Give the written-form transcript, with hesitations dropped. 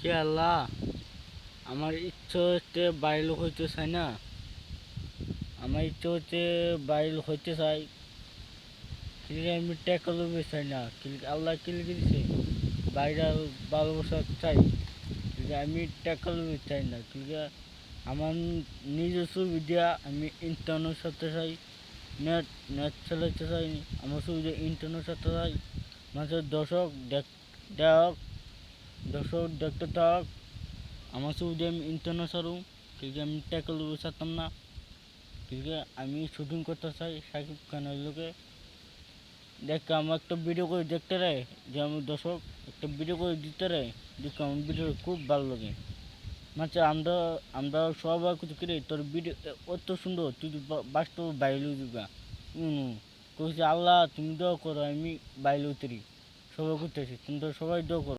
হে আল্লাহ, আমার ইচ্ছে হচ্ছে বাইরে লোক হইতে চাই না। আমার ইচ্ছে হচ্ছে বাইরে লোক হইতে চাই, কিন্তু আমি টাকা লোভে চাই না। কিন্তু আল্লাহ কিলে দিয়েছে বাইরে ভালোবাসা চাই, কিন্তু আমি টাকা লোভে চাই না। কিন্তু আমার নিজস্ব সুবিধা আমি ইন্টারনেট সাথে চাই, নেট নেট চালাতে চাই। আমার সুবিধা ইন্টারনেট সাথে চাই, মানুষের দেখ দর্শক দেখতে থাক। আমার সুবিধা আমি ইন্টারনেট ছাড়ুম, কিন্তু আমি টাকা লোভে চাইতাম না। কিন্তু আমি শুটিং করতে চাই সাকিব খানের লোকে। দেখ আমার একটা ভিডিও করে দেখতে রে, যে আমি দর্শক একটা ভিডিও করে দিতে রে, দেখ আমার ভিডিও খুব ভালো লাগে। মানে আমরা আমরা সবাই কিছু কিরে তোর ভিডিও অত সুন্দর, তুই বাস্তব বাইরে দিবা। কইছে আল্লাহ তুমি দোয়া করো আমি বাইরে উতরি, সবাই করতেছি তুমি তো সবাই দোয়া করো।